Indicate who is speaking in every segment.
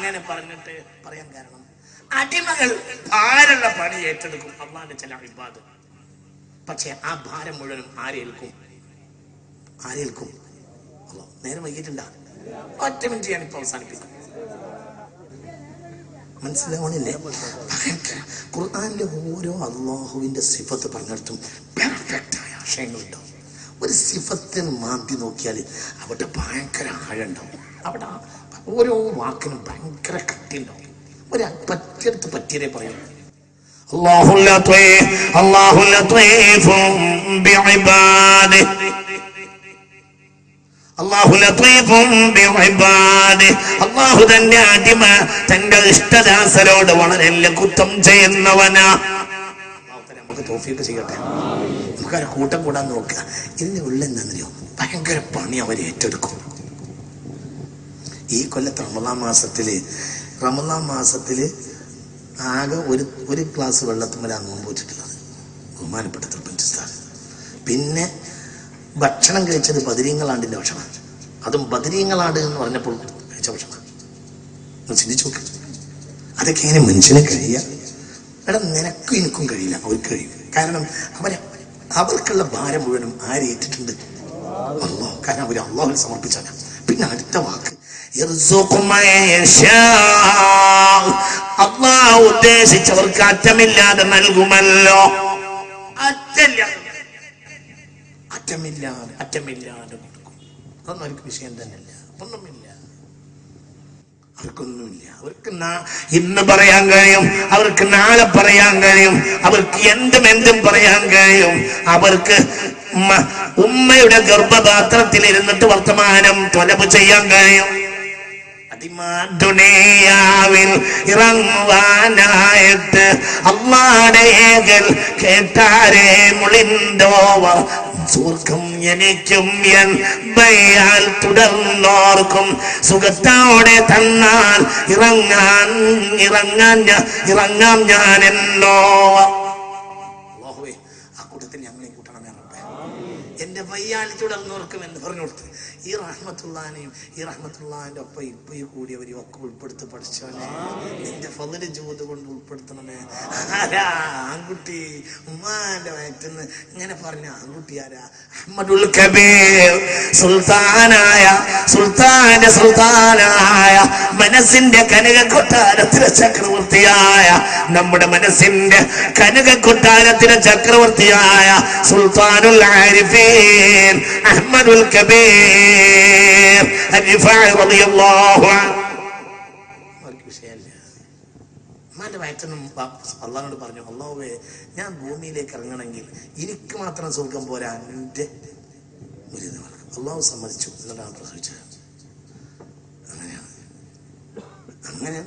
Speaker 1: അങ്ങനെ പറഞ്ഞിട്ട് പറയാൻ കാരണം അടിമകൾ ഭാരമുള്ള പണി ഏറ്റെടുക്കും അള്ളാന്റെ ചില ഇബാദ്. പക്ഷെ ആ ഭാരം മുഴുവനും ആരേൽക്കും? നേരം വൈകിട്ടുണ്ടാ? ഒറ്റ മിനിറ്റ് ഞാനിപ്പോ അവസാനിപ്പിക്കും. മനസ്സിലാവണില്ലേ? ഖുർആനിലെ ഓരോ അള്ളാഹുവിന്റെ സിഫത്ത് പറഞ്ഞിടത്തും പെർഫെക്റ്റ് ആയ ആശയങ്ങളുണ്ടാവും. ഒരു സിഫത്തിന് മാറ്റി നോക്കിയാൽ അവിടെ ഭയങ്കര ആഴുണ്ടാവും. അവിടെ ഓരോ വാക്കിനും ഭയങ്കര കട്ടി ഉണ്ടാവും. ഒരു പറ്റിയെടുത്ത് പറ്റിയതേ പറയും. അല്ലാഹു ലത്തീഫും ബിഇബാദിഹി, അല്ലാഹു ലത്തീഫും ബിഇബാദിഹി. അല്ലാഹു തന്റെ അടിമ തന്റെ ഇഷ്ടദാസരോട് വളരെ ലഘുത്വം ചെയ്യുന്നവനാ. നമുക്ക് തൗഫീഖ് ചെയ്യട്ടെ. നമുക്കൊരു കൂട്ടം കൂടാൻ നോക്കുക. ഇതിന്റെ ഉള്ളിൽ എന്താണെന്നറിയോ? ഭയങ്കര പണി അവർ ഏറ്റെടുക്കും. ഈ കൊല്ലത്ത് റമളാൻ മാസത്തില് ആകെ ഒരു ഗ്ലാസ് വെള്ളത്തുമ്മലാണ് നോമ്പ് വെച്ചിട്ടുള്ളത്, ബഹുമാനപ്പെട്ട തിരുപ്പഞ്ചിസ്ഥാൻ. പിന്നെ ഭക്ഷണം കഴിച്ചത് ബദരീങ്ങളാണ്ടിന്റെ ഭക്ഷണം. അതും ബദരീങ്ങളാണ്ട് എന്ന് പറഞ്ഞപ്പോൾ കഴിച്ച ഭക്ഷണം ചിന്തിച്ചു നോക്കി. അതൊക്കെ എങ്ങനെ മനുഷ്യനെ കഴിയാ? എടാ, നിനക്കും എനിക്കും കഴിയില്ല, അവർക്ക് കഴിയും. കാരണം അവർക്കുള്ള ഭാരം മുഴുവനും ആരേറ്റിട്ടുണ്ട്? അല്ലാഹ്. കാരണം അവർ അല്ലാഹുവിൽ സമർപ്പിച്ചാണ്. പിന്നെ അടുത്ത വാക്ക് അല്ലാഹു ഉദ്ദേശിച്ചവർക്ക് അറ്റമില്ലാതെ നൽകുമല്ലോ. അറ്റമില്ലാതെ കൊടുക്കും. അതൊന്നും അവർക്ക് വിഷയം തന്നെയല്ല. ഒന്നുമില്ല, അവർക്കൊന്നുമില്ല. അവർക്ക് ഇന്ന് പറയാൻ കഴിയും, അവർക്ക് നാളെ പറയാൻ കഴിയും, അവർക്ക് എന്തും പറയാൻ കഴിയും. അവർക്ക് ഉമ്മയുടെ ഗർഭപാത്രത്തിൽ ഇരുന്നിട്ട് വർത്തമാനം തൊലബ് ചെയ്യാൻ കഴിയും. ദുനിയാവിൽ ഇറങ്ങുവാനായിട്ട് അല്ലാഹുവിന്റെ ഏകൽ കേട്ടാരേ മുളിന്തോവർ. സ്വർഗം എനിക്കും എൻ ബയാൽ തുടർന്നോർക്കും സുഖത്തോടെ തന്നാൽ ഇറങ്ങാം ഞാൻ എന്നോ. ആ കൂട്ടത്തിൽ ഞങ്ങളെ കൂട്ടണമേ. എന്റെ വയ്യാൽ തുടർന്നോർക്കും എന്ന് പറഞ്ഞു കൊടുത്ത് ഈ റഹ്മത്തുള്ളാനെയും ഈ റഹ്മത്തുള്ളാന്റെ ഒപ്പം ഇപ്പൊ ഈ കൂടിയവരെയും ഒക്കെ ഉൾപ്പെടുത്തി പഠിച്ചോനെ. നിന്റെ ഫള് ജൂദ് കൊണ്ട് ഉൾപ്പെടുത്തണമേ. ആരാ ആൺകുട്ടി? ഉമ്മാന്റെ വയറ്റിന്ന് ഇങ്ങനെ പറഞ്ഞ ആൺകുട്ടി ആരാ? അഹ്മദുൽ കബീർ. സുൽത്താനായ മനസ്സിന്റെ കനക കൊട്ടാരത്തിലെ ചക്രവർത്തിയായ, നമ്മുടെ മനസ്സിന്റെ കനക കൊട്ടാരത്തിലെ ചക്രവർത്തിയായ സുൽത്താനുൽ ആരിഫീൻ അഹ്മദുൽ കബീർ ഉമ്മാന്റെ വയറ്റൊന്നും അള്ളാഹുനോട് പറഞ്ഞു, അല്ലാഹുവേ, ഞാൻ ഭൂമിയിലേക്ക് ഇറങ്ങണമെങ്കിൽ എനിക്ക് മാത്രം സ്വർഗം പോരാ, എന്റെ അള്ളാഹു സമ്മതിച്ചു. എന്നിട്ടാണ് പ്രസവിച്ചത്. അങ്ങനെ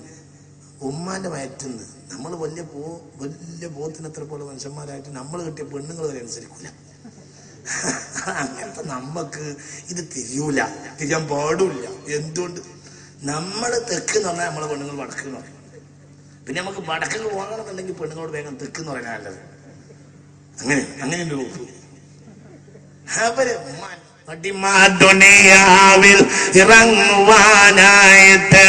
Speaker 1: ഉമ്മാന്റെ വയറ്റിന്ന് നമ്മൾ വലിയ ബോധത്തിനത്ര പോലെ മനുഷ്യന്മാരായിട്ട് നമ്മൾ കിട്ടിയ പെണ്ണുങ്ങൾ വരെ അനുസരിക്കൂല. അങ്ങനത്തെ നമ്മക്ക് ഇത് തിരിയാൻ പാടില്ല. എന്തുകൊണ്ട്? നമ്മള് തെക്ക് എന്ന് പറഞ്ഞാൽ നമ്മളെ പെണ്ണുങ്ങൾ വടക്ക് എന്ന് പറയും. പിന്നെ നമുക്ക് വടക്ക് പോകണമെന്നുണ്ടെങ്കിൽ പെണ്ണുങ്ങളോട് വേഗം തെക്ക് എന്ന് പറയാൻ നല്ലത്. അങ്ങനെ അവര് ദുനിയാവിൽ ഇറങ്ങുവാനായിട്ട്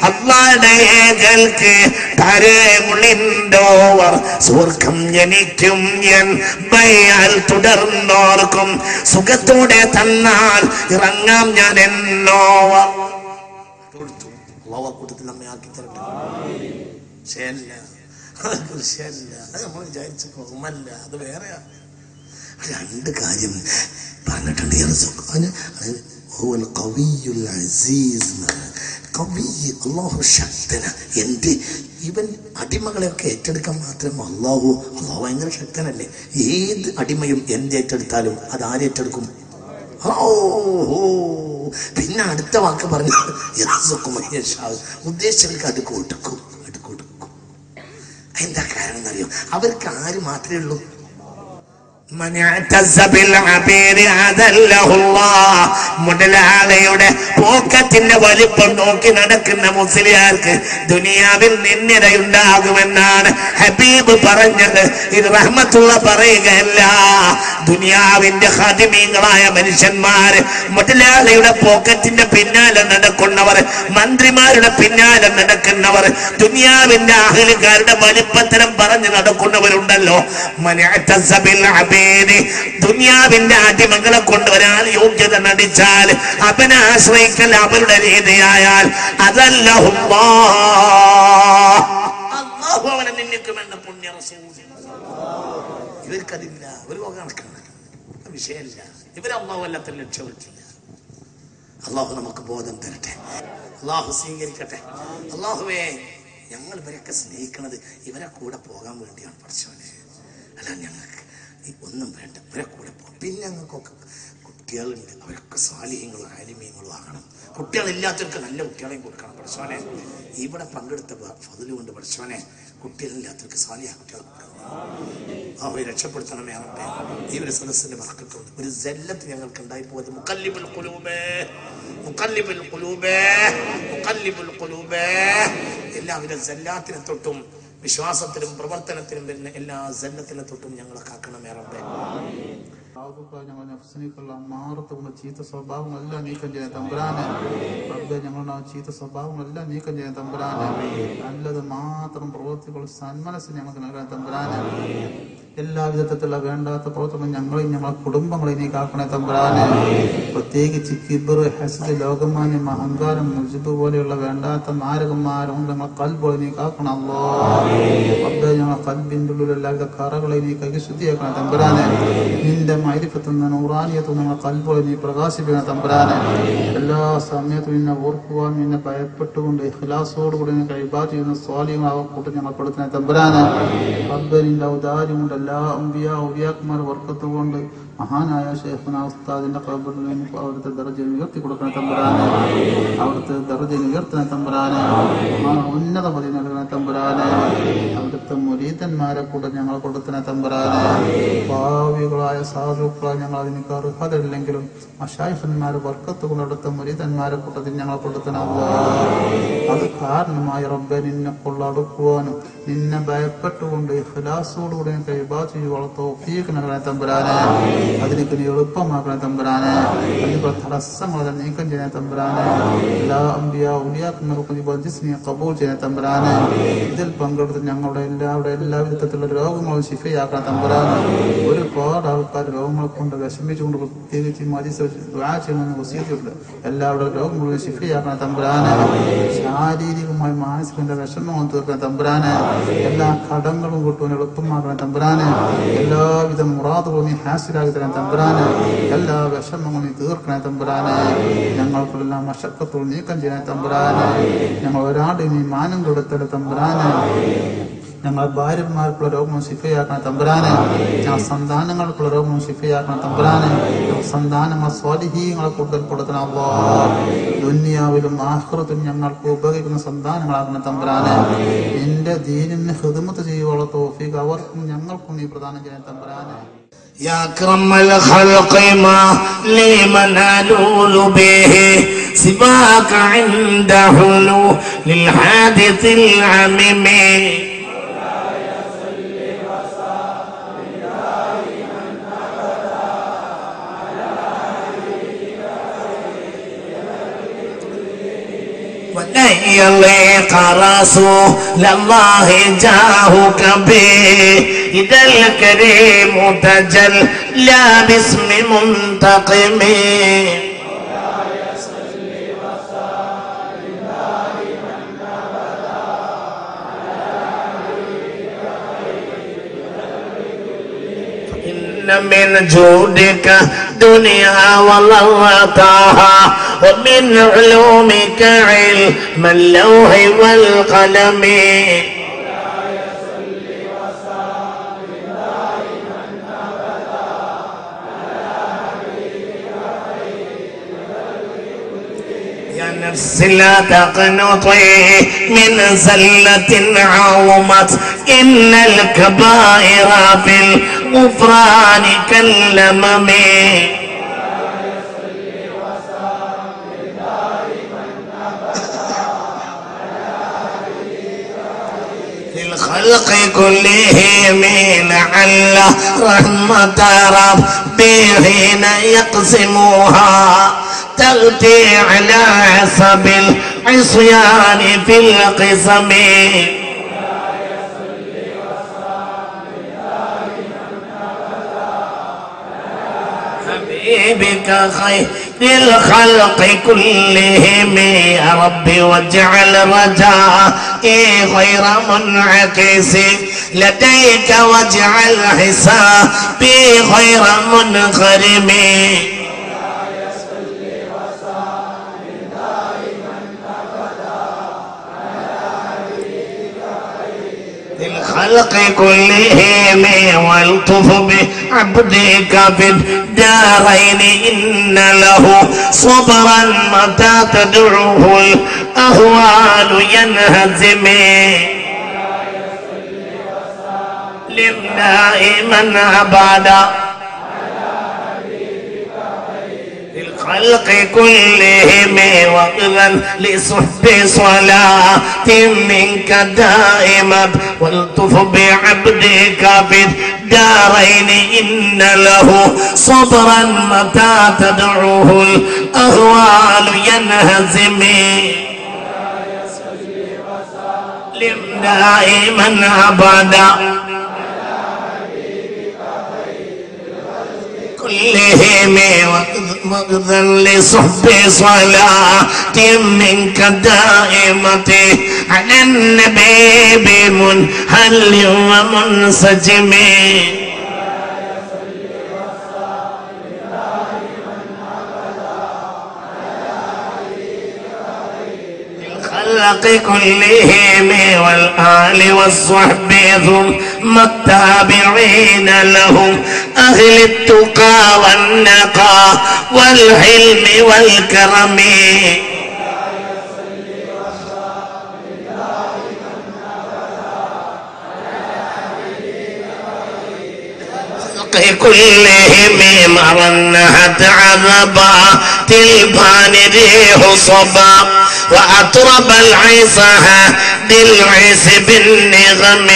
Speaker 1: അല്ലാഹുവിന്റെ ഏകൽക്ക് തരമുളിന്തോവർ. സ്വർഗം എനിക്കും എൻ ബയാൽ തുടർന്നോർക്കും സുഖത്തോടെ തന്നാൽ ഇറങ്ങാം ഞാൻ എന്നോവർ. കൂട്ടത്തിൽ നമ്മെ ആക്കി തരട്ടെ. അത് നമ്മൾ വിചാരിച്ച കുറമല്ല, അത് വേറെയാ. രണ്ട് കാര്യം പറഞ്ഞിട്ടുണ്ട്. അല്ലാഹു ശക്തന. എന്ത് ഇവൻ അടിമകളെയൊക്കെ ഏറ്റെടുക്കാൻ മാത്രം അല്ലാഹു ഭയങ്കര ശക്തനല്ലേ. ഏത് അടിമയും എന്തേറ്റെടുത്താലും അത് ആരേറ്റെടുക്കും? പിന്നെ അടുത്ത വാക്ക് പറഞ്ഞു, ഉദ്ദേശിച്ചവർക്ക് അത് കൊടുക്കും. എന്താ കാരണം എന്നറിയോ? അവർക്ക് ആര് മാത്രമേ ഉള്ളൂ? മുതലാളിയുടെ പോക്കറ്റിന്റെ വലിപ്പം നോക്കി നടക്കുന്ന മുസ്ലിയാർക്ക് ദുനിയാവിൽ നിന്ദിതയുണ്ടാകുമെന്നാണ് ഹബീബ് പറഞ്ഞത്. ഇത് റഹ്മത്തുള്ള പറയുകയല്ല. ദുനിയാവിന്റെ ഖാദിമീങ്ങളായ മനുഷ്യന്മാര്, മുതലാളിയുടെ പോക്കറ്റിന്റെ പിന്നാലെ നടക്കുന്നവർ, മന്ത്രിമാരുടെ പിന്നാലെ നടക്കുന്നവർ, ദുനിയാവിന്റെ അഹ്ലുകാരുടെ വലിപ്പത്തരം പറഞ്ഞു നടക്കുന്നവരുണ്ടല്ലോ. ദുനിയാവിന്റെ അടിമകളെ കൊണ്ട് ഒരാൾ യോഗ്യത നടിച്ചാൽ, അവനെ ആശ്രയിക്കൽ അവരുടെ രീതിയായാൽ അതല്ല അല്ലാഹു അവനെ നിന്ദിക്കുമെന്ന് പുണ്യ റസൂൽ. ഇവർക്കതില്ല, ഒരു കണക്കാണ്, വിഷയമില്ല. ഇവർ അല്ലാഹു അല്ലാത്ത ലക്ഷ്യം വെച്ചില്ല. അല്ലാഹു നമുക്ക് ബോധം തരട്ടെ, അല്ലാഹു സ്വീകരിക്കട്ടെ. അല്ലാഹുവേ, ഞങ്ങൾ ഇവരൊക്കെ സ്നേഹിക്കുന്നത് ഇവരെ കൂടെ പോകാൻ വേണ്ടിയാണ് പഠിച്ചവനെ. അല്ല, ഞങ്ങൾക്ക് ഒന്നും വേണ്ട, ഇവരെ കൂടെ പോകും. പിന്നെ ഞങ്ങൾക്കൊക്കെ കുട്ടികളുണ്ട്, അവരൊക്കെ സാലിഹ്യങ്ങളും ആലിമീങ്ങളും ആകണം. കുട്ടികളില്ലാത്തവർക്ക് നല്ല കുട്ടികളെയും കൊടുക്കണം പഠിച്ചവനെ. ഇവിടെ പങ്കെടുത്ത ഫضل കൊണ്ട് പഠിച്ചവനെ, കുട്ടികളില്ലാത്തവർക്ക് സാലിഹ കുട്ടികളെ കൊടുക്കണം. അവരെ രക്ഷപ്പെടുത്തണമേ റബ്ബേ. ഈ ഒരു സദസ്സിന്റെ ബർക്കത്തുണ്ട്. ഒരു സല്ലത്ത് ഞങ്ങൾക്ക് ഉണ്ടായി പോകുന്നത്. മുഖല്ലിബുൽ ഖുലൂബേ, മുഖല്ലിബുൽ ഖുലൂബേ, മുഖല്ലിബുൽ ഖുലൂബേ. എല്ലാവിധ സല്ലാത്തിനെ തൊട്ടും വിശ്വാസത്തിലും പ്രവർത്തനത്തിലും വരുന്ന എല്ലാ സല്ലത്തിനെ തൊട്ടും ഞങ്ങളെ കാക്കണമേ റബ്ബേ.
Speaker 2: ഞങ്ങൾ നഫ്സിനുള്ള മാറത്തുകൊണ്ട് ചീത്ത സ്വഭാവങ്ങളെല്ലാം നീക്കം ചെയ്യാൻ തമ്പുരാനെ. റബ്ബേ, ഞങ്ങളുടെ ചീത്ത സ്വഭാവങ്ങളെല്ലാം നീക്കം ചെയ്യാൻ തമ്പുരാനെ. നല്ലത് മാത്രം പ്രവർത്തിക്കുള്ള സന്മനസ് ഞങ്ങൾക്ക് നൽകാൻ തമ്പുരാനെ. എല്ലാ വിധത്തിലുള്ള വേണ്ടാത്ത പ്രവർത്തനം ഞങ്ങളെയും ഞങ്ങളെ കുടുംബങ്ങളെയും നീ കാക്കണേ തമ്പുരാനെ. പ്രത്യേകിച്ച് കിബർ, ഹസ്ദ്, ലോകമാന്യം, അഹങ്കാരം, മുജിബ് പോലെയുള്ള വേണ്ടാത്ത മാരകന്മാരും ഞങ്ങളെ കൽബ് നീ കാക്കണം അല്ലാഹ്. റബ്ബേ, ഞങ്ങളെ കൽബിന്റെ ഉള്ളിൽ എല്ലാവിധ കറകളെ നീ കൈകി ശുദ്ധിയാക്കണം തമ്പുരാനെ. നിന്റെ മഅരിഫത്തും നൂറാനിയത്തും ഞങ്ങളെ കൽബ് നീ പ്രകാശിപ്പിക്കണം തമ്പുരാനെ. എല്ലാ സമയത്തും നിന്നെ ഓർക്കുവാൻ, നിന്നെ ഭയപ്പെട്ടുകൊണ്ട് ഇഖ്ലാസോടുകൂടി ഇബാദത്ത് ചെയ്യുന്ന സ്വാലിഹ്യങ്ങളെ കൂട്ടി ഞങ്ങൾ കൊടുക്കണേ തമ്പുരാനെ. റബ്ബേ, നിന്റെ ഔദാര്യം കൊണ്ട് എല്ലാ അംബിയാ ഔലിയാക്കന്മാർ വർക്കത്ത് കൊണ്ട് മഹാനായ ശൈഖുന ഉസ്താദിന്റെ ഖബറിൽ അവിടുത്തെ ദർജ ഉയർത്തി കൊടുക്കണ തമ്പുരാനെ. അവിടുത്തെ ദർജ ഉയർത്തണ തമ്പുരാനെ. ഉന്നത പദവി നൽകണ തമ്പുരാനെ. അവിടുത്തെ മുരീദന്മാരെ കൂടെ ഞങ്ങൾ കൊടുക്കണ തമ്പുരാനെ. ഭാവികളായ സാധുക്കളായ ഞങ്ങൾ അതിനൊക്കെ അർഹതയില്ലെങ്കിലും മശായിഖന്മാരെ വർക്കത്ത് കൊണ്ട് അവിടുത്തെ മുരീദന്മാരെ കൂട്ടത്തിൽ ഞങ്ങൾ കൊടുക്കണ. അത് കാരണമായി റബ്ബെ, നിന്നെ കൊള്ളടുക്കുവാനും നിന്നെ ഭയപ്പെട്ടുകൊണ്ട് ഇഖ്ലാസോടുകൂടി ഇബാദത്ത് ചെയ്യുവാനുള്ള തൗഫീഖ് നൽകണ തമ്പുരാനെ. അതിനൊക്കെ നീ എളുപ്പമാക്കണ തമ്പുരാനെ. അതിനുള്ള തടസ്സങ്ങളെ നീക്കം ചെയ്യണ തമ്പുരാനെ. എല്ലാ അംബിയാ ഔലിയാക്കന്മാർക്കും നീ കബൂൽ ചെയ്യണ തമ്പുരാനെ. ഇതിൽ പങ്കെടുത്ത് ഞങ്ങളുടെ എല്ലാ വിധത്തിലുള്ള രോഗങ്ങളും ശിഫയാക്കണ തമ്പുരാനെ. ഒരുപാട് ആൾക്കാർ രോഗങ്ങളെ കൊണ്ട് വിഷമിച്ചുകൊണ്ട് പ്രത്യേകിച്ച് ദുആ ചെയ്യണമെന്ന് വസിയത്തുണ്ട്. എല്ലാവരുടെ രോഗങ്ങളും ശിഫയാക്കണ തമ്പുരാനെ. ശാരീരികമായി മാനസികന്റെ വിഷമവും തീർക്കണ തമ്പുരാനെ. എല്ലാ കടങ്ങളും കൂട്ടുവാൻ എളുപ്പമാക്കണ തമ്പുരാനെ. എല്ലാവിധ മുറാദുകളും നീ ഹാസിലാക്കി തരാൻ തമ്പുരാനെ. എല്ലാ വിഷമങ്ങളും നീ തീർക്കണേ തമ്പുരാനെ. ഞങ്ങൾക്കെല്ലാം മശക്കത്തോട് നീക്കം ചെയ്യാൻ തമ്പുരാനെ. ഞങ്ങൾ ഒരാളുടെ നീ മാനം കൊടുത്തല തമ്പുരാനെ. ഞങ്ങളെ ഭാര്യമാർക്കുള്ള രോഗവും ശിഫയാക്കണം തമ്പുരാനെ. ഞങ്ങൾ സന്താനങ്ങൾക്കുള്ള രോഗവും ശിഫയാക്കണം തമ്പുരാനെ. സന്താനങ്ങൾ സ്വാലിഹീങ്ങളെ കൂടുതൽ കൊടുക്കണം അല്ലാഹ്. ദുനിയാവിലും ആഖിറത്തിലും ഞങ്ങൾക്ക് ഉപകരിക്കുന്ന സന്താനങ്ങളാക്കണം തമ്പുരാനെ. എന്റെ ദീനിന് ഖിദ്മത്ത് ചെയ്യുവാനുള്ള തൗഫീഖ് അവർക്കും ഞങ്ങൾക്കും നീ പ്രദാനം ചെയ്യാൻ തമ്പുരാനെ.
Speaker 1: يا أكرم الخلق ما لمن ألول به سواك عند حلول للحادث العميم. ولن يليق رسول الله جاهك به إذا الكريم تجلى باسم منتقم. إن من جودك دنيا وضرتها ومن علومك علم اللوح والقلم. يا نفس لا تقنطي من زلة عظمت إن الكبائر في غفران كاللمم للخلق كلهم لعل رحمة ربي حين يقسمها تأتي على حسب العصيان في القسم حبيبك خير للخلق كلهم يا ربي واجعل رجائي غير منعكس لديك واجعل حسابي غير منغرم للخلق كلهم والطف بعبدك في الدارين إن له صبرا متى تدعوه الأهوال ينهزم لم دائما أبدا للخلق كلهم وإذن لصحب صلاة منك دائما والطف بعبدك في الدارين إن له صبرا متى تدعوه الأهوال ينهزم لم دائما أبدا كلهم وإذن لصحب صلاة منك دائمة على النبي بمنهل ومنسجم الخلق كلهم والآل والصحب ثم التابعين لهم أهل التقى والنقى والحلم والكرم كلهم مرنهت عذبات البان ريح صبا وأطرب العيسها بالعيس بالنغم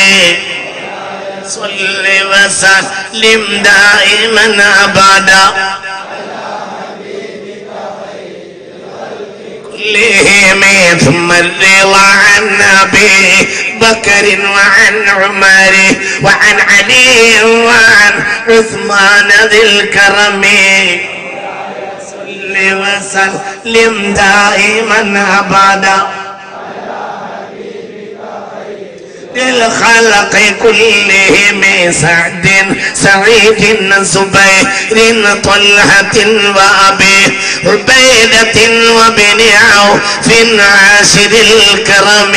Speaker 1: صل وسلم دائما أبدا كلهم ثم الرضا عن أبي بكر وعن عمر وعن علي وعن عثمان ذي الكرم صل وسلم دائما أبدا للخلق كلهم سعد سعيد زبير طلحة وأبي عبيدة وابن عوف عاشر الكرم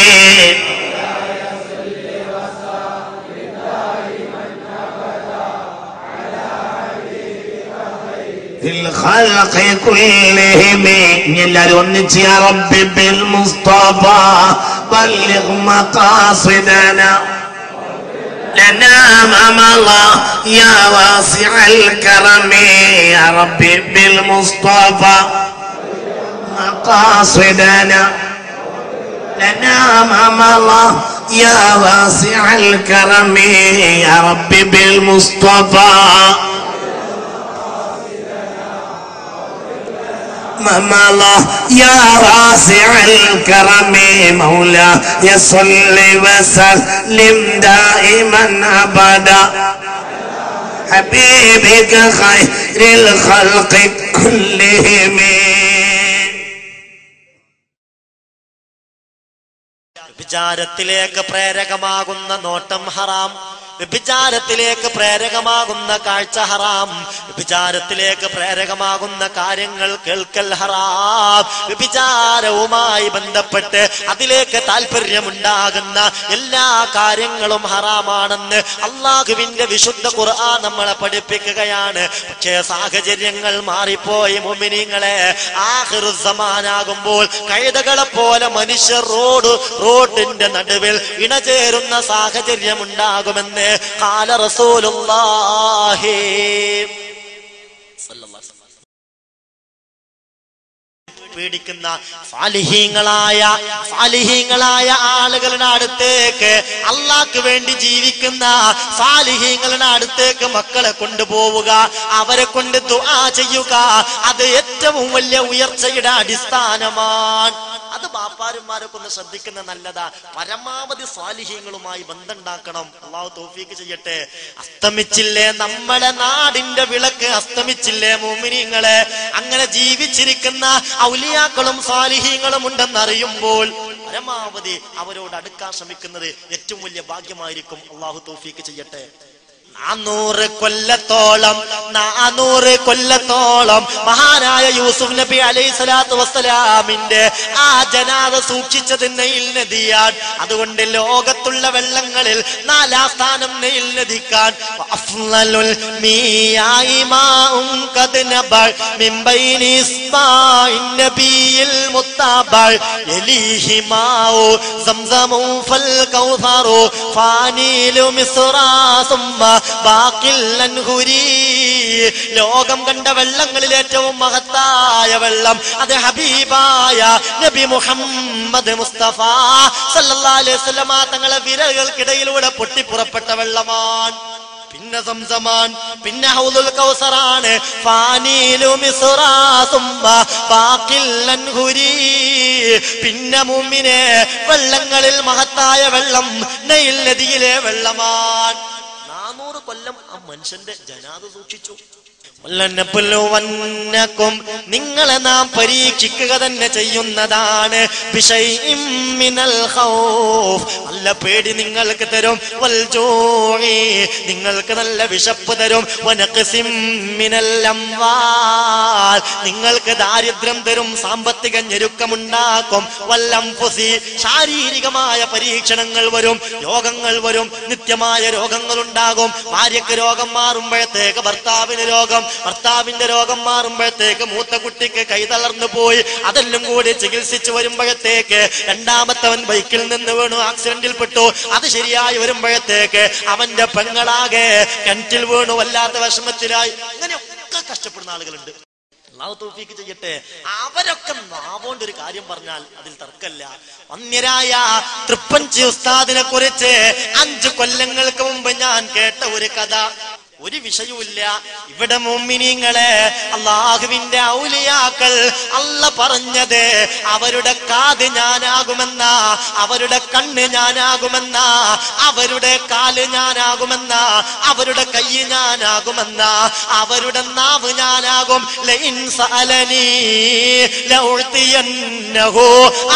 Speaker 1: الخلق كلهم يا رب بالمصطفى بلغ مقاصدنا لنا أمام الله يا واسع الكرم يا رب بالمصطفى مقاصدنا لنا أمام الله يا واسع الكرم يا رب بالمصطفى الله يا واسع الكرم مولاي صل وسلم دائما أبدا حبيبك خير الخلق كلهم
Speaker 3: വിചാരത്തിലേക്ക് പ്രേരകമാകുന്ന നോട്ടം ഹറാം, വ്യഭിചാരത്തിലേക്ക് പ്രേരകമാകുന്ന കാഴ്ച ഹറാം, വ്യഭിചാരത്തിലേക്ക് പ്രേരകമാകുന്ന കാര്യങ്ങൾ കേൾക്കൽ ഹറാം. വ്യഭിചാരവുമായി ബന്ധപ്പെട്ട് അതിലേക്ക് താല്പര്യമുണ്ടാകുന്ന എല്ലാ കാര്യങ്ങളും ഹറാമാണെന്ന് അള്ളാഹുവിന്റെ വിശുദ്ധ ഖുർആൻ നമ്മളെ പഠിപ്പിക്കുകയാണ്. പക്ഷേ സാഹചര്യങ്ങൾ മാറിപ്പോയി മുഅ്മിനീങ്ങളെ. ആഖിറുസ്സമാനാകുമ്പോൾ കഴുതകളെ പോലെ മനുഷ്യർ റോഡിന്റെ നടുവിൽ ഇണചേരുന്ന സാഹചര്യം ഉണ്ടാകുമെന്ന് ആണ്. ഖാല റസൂലുള്ളാഹി സ്വല്ലല്ലാഹു അലൈഹി വസല്ലം. പേടിക്കുന്ന സാലിഹീങ്ങളായ ആളുകളുടെ അടുത്തേക്ക്, അള്ളാഹ്ക്ക് വേണ്ടി ജീവിക്കുന്ന സാലിഹീങ്ങളുടെ അടുത്തേക്ക് മക്കളെ കൊണ്ടുപോവുക, അവരെ കൊണ്ട് ദുആ ചെയ്യുക, അത് ഏറ്റവും വലിയ ഉയർച്ചയുടെ അടിസ്ഥാനമാണ്. അത് ബാപ്പാരന്മാരൊക്കെ ഒന്ന് ശ്രദ്ധിക്കുന്ന നല്ലതാ. പരമാവധി സ്വാലിഹീങ്ങളുമായി ബന്ധമുണ്ടാക്കണം. അള്ളാഹു തൗഫീഖ് ചെയ്യട്ടെ. അസ്തമിച്ചില്ലേ നമ്മുടെ നാടിന്റെ വിളക്ക്, അസ്തമിച്ചില്ലേ മുഅ്മിനീങ്ങളെ? അങ്ങനെ ജീവിച്ചിരിക്കുന്ന ഔലിയാക്കളും സ്വാലിഹീങ്ങളും ഉണ്ടെന്നറിയുമ്പോൾ പരമാവധി അവരോട് അടുക്കാൻ ശ്രമിക്കുന്നത് ഏറ്റവും വലിയ ഭാഗ്യമായിരിക്കും. അള്ളാഹു തൗഫീഖ് ചെയ്യട്ടെ. 400 കൊല്ലത്തോളം മഹാനായ യൂസുഫ് നബി അലൈഹി സ്വലാത്തു വസ്സലാമിന്റെ ആ ജനാദ സൂക്ഷിച്ചത് നൈൽ നദിയാണ്. അതുകൊണ്ട് ലോകത്തുള്ള വെള്ളങ്ങളിൽ 4ാം സ്ഥാനം നൈൽ നദിക്കാൻ. അഫ്ളലുൽ മിയാഇ മാഉൻ ഖദ് നബഅ മിൻ ബൈനി ഇസ്മാഇൻ നബിയിൽ മുത്തബഅ യലീഹി മാഉ സംസമു ഫൽ കൗസറു ഫാനീലു മിസ്റാ സുമ്മ ലോകം കണ്ട വെള്ളങ്ങളിൽ ഏറ്റവും മഹത്തായ വെള്ളം അത് ഹബീബായ നബി മുഹമ്മദ് മുസ്തഫ സല്ലല്ലാഹു അലൈഹി വസല്ലമ തങ്ങളെ വിരലുകൾക്കിടയിലൂടെ പൊട്ടിപ്പുറപ്പെട്ട വെള്ളമാണ്. പിന്നെ സംസമാൻ, പിന്നെ ഹൗദുൽ കൗസറാണ്. ഫാനീലു മിസ്റാ സുമ്മ ബാഖിൽ അൻഹുരി. പിന്നെ മുഅ്മിനെ വെള്ളങ്ങളിൽ മഹത്തായ വെള്ളം നൈൽ നദിയിലെ വെള്ളമാണ്. 400 കൊല്ലം ആ മനുഷ്യന്റെ ജനാദ സൂക്ഷിച്ചു. നിങ്ങളെ നാം പരീക്ഷിക്കുക തന്നെ ചെയ്യുന്നതാണ്. നല്ല പേടി നിങ്ങൾക്ക് തരും, നിങ്ങൾക്ക് നല്ല വിശപ്പ് തരും, നിങ്ങൾക്ക് ദാരിദ്ര്യം തരും, സാമ്പത്തിക ഞെരുക്കമുണ്ടാക്കും. ശാരീരികമായ പരീക്ഷണങ്ങൾ വരും, രോഗങ്ങൾ വരും, നിത്യമായ രോഗങ്ങൾ ഉണ്ടാകും. ഭാര്യക്ക് രോഗം മാറുമ്പോഴത്തേക്ക് ഭർത്താവിന് രോഗം, ഭർത്താവിന്റെ രോഗം മാറുമ്പോഴത്തേക്ക് മൂത്ത കുട്ടിക്ക് കൈ തളർന്നു പോയി. അതെല്ലാം കൂടി ചികിത്സിച്ച് വരുമ്പോഴത്തേക്ക് രണ്ടാമത്തവൻ ബൈക്കിൽ നിന്ന് വീണു, ആക്സിഡന്റിൽ പെട്ടു. അത് ശരിയായി വരുമ്പോഴത്തേക്ക് അവന്റെ പെങ്ങളാകെ കിണറ്റിൽ വീണു, വല്ലാത്ത വിഷമത്തിലായി. അങ്ങനെയൊക്കെ കഷ്ടപ്പെടുന്ന ആളുകളുണ്ട്. അല്ലാഹു തൗഫീഖ് ചെയ്യട്ടെ. അവരൊക്കെ നാവോണ്ട് ഒരു കാര്യം പറഞ്ഞാൽ അതിൽ തർക്കമില്ല. വന്യരായ തൃപ്പഞ്ചി ഉസ്താദിനെ കുറിച്ച് 5 കൊല്ലങ്ങൾക്ക് മുമ്പ് ഞാൻ കേട്ട ഒരു കഥ. ഒരു വിഷയവുമില്ല. ഇവിടെ മുഅ്മിനീങ്ങളെ, അല്ലാഹുവിന്റെ ഔലിയാക്കൾ അല്ല പറഞ്ഞത് അവരുടെ കാത് ഞാനാകുമെന്ന, അവരുടെ കണ്ണ് ഞാനാകുമെന്ന, അവരുടെ കാല് ഞാനാകുമെന്ന, അവരുടെ കൈ ഞാനാകുമെന്ന, അവരുടെ നാവ് ഞാനാകും. ലഇൻ സഅലനി ലഉതിയന്നഹു.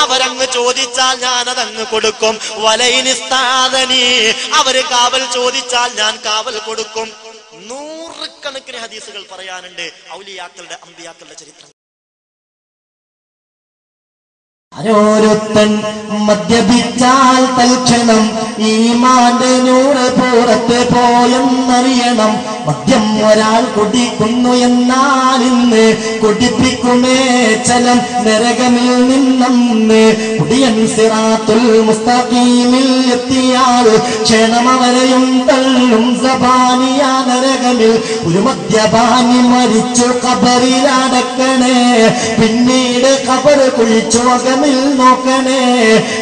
Speaker 3: അവരങ്ങ് ചോദിച്ചാൽ ഞാൻ അതങ്ങ് കൊടുക്കും. വലൈൻ ഇസ്താദനി. അവര് കാവൽ ചോദിച്ചാൽ ഞാൻ കാവൽ കൊടുക്കും. 100 കണക്കിന് ഹദീസുകൾ പറയാനുണ്ട് ഔലിയാക്കളുടെ അമ്പിയാക്കളുടെ ചരിത്രം.
Speaker 4: ആരോരുത്തൻ മദ്യപിച്ചാൽ തൽക്ഷണം ഈമാന്റെ നൂറ് പുറത്ത് പോയെന്നറിയണം. മദ്യം ഒരാൾ കുടിക്കുന്നു എന്നാൽ ഇന്ന് കുടിപ്പിക്കുമേ ചലം നരകമിൽ നിന്നന്ന്. കുടിയൻ സിറാത്തുൽ മുസ്തഖീമിൽ എത്തിയാൽ ക്ഷണമവരെയും തള്ളും സബാനിയ നരകമിൽ. ഒരു മദ്യപാനി മരിച്ചു ഖബറിലടക്കണേ, പിന്നീട് ഖബർ കുഴിച്ചു അകമിൽ നോക്കണേ.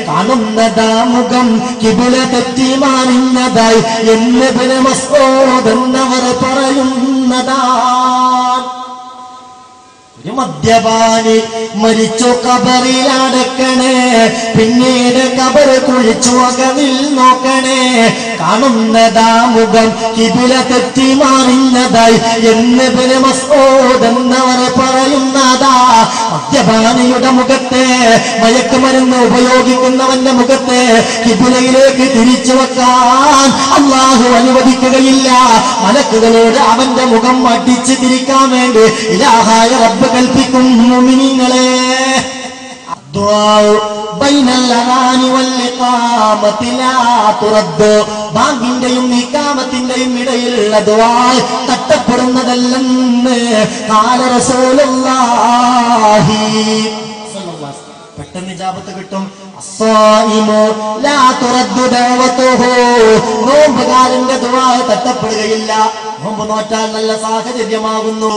Speaker 4: കാണുന്നതാ മുഖം കിബില തെറ്റി മാറിഞ്ഞതായി എന്ന് ഇബ്നു മസ്ഊദ് എന്നവർ പറയുന്നതാ. ഒരു മദ്യപാനി മരിച്ചു ഖബറിലടക്കണേ, പിന്നീട് ഖബർ കുഴിച്ചു അകമിൽ നോക്കണേ. കാണുന്നതാ മുഖം കിബില തെറ്റി മാറിഞ്ഞതായി എന്ന് ഇബ്നു മസ്ഊദ് എന്നവർ പറയുന്നതാ. മദ്യപാനിയുടെ മുഖത്തെ, മയക്കുമരുന്ന് ഉപയോഗിക്കുന്നവന്റെ മുഖത്തെ കിബിലയിലേക്ക് തിരിച്ചു വെക്കാൻ അല്ലാഹു അനുവദിക്കുകയില്ല. മലക്കുകളോട് അവന്റെ മുഖം അടിച്ചു തിരിക്കാൻ വേണ്ടി ഇലാഹായ റബ്ബ് കൽപ്പിക്കും. മുഅ്മിനീങ്ങളെ, ബാങ്കിന്റെയും ഇഖാമത്തിന്റെയും ഇടയിലുള്ള ദുആ തട്ടപ്പെടുന്നതല്ലെന്ന് ഖാല റസൂലുള്ളാഹി. പെട്ടെന്ന് ഇജാബത്ത് കിട്ടും. അസ്സായിമു ലാ തുറദ്ദു ദഅവതുഹു, നോമ്പുകാരന്റെ ദുആ തട്ടപ്പെടുകയില്ല. നോമ്പ് നോറ്റാൽ നല്ല സാഹചര്യമാകുന്നു.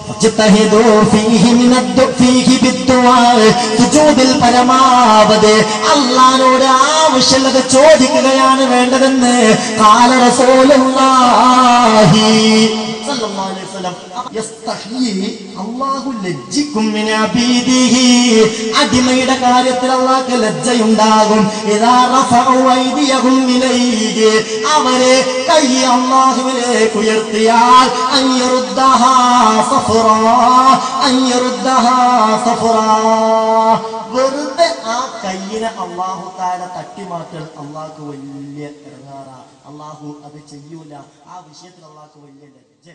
Speaker 4: ഫജ്തഹിദു ഫീഹി ഫീഹി ബിദ്ദുആ, സുജൂദിൽ പരമാവധി അല്ലാഹുവോട് ആവശ്യമുള്ളത് ചോദിക്കുകയാണ് വേണ്ടതെന്ന് ഖാല റസൂലുള്ളാഹി സല്ലല്ലാഹു അലൈഹി വസല്ലം. യസ്തഹി, അല്ലാഹു ലജ്ജിക്കും മിൻ അബീദിഹി, അടിമയുടെ കാര്യത്തിൽ അല്ലാഹുക്ക് ലജ്ജയുണ്ടാകും. ഇദാ റഫഉ ഐദിയഹും ഇലൈഹി, അവരെ കൈ അല്ലാഹുവിലേക്ക് ഉയർത്തിയാൽ അൻയറുദ്ദഹാ സഫറാ, വെറുതെ ആ കയ്യിനെ അല്ലാഹു തആല തട്ടിമാറ്റൽ അല്ലാഹുക്ക് വലിയ ഇറങ്ങാറാ. അല്ലാഹു അത് ചെയ്യൂല. ആ വിഷയത്തിൽ അല്ലാഹുക്ക് വലിയ ലജ്ജ.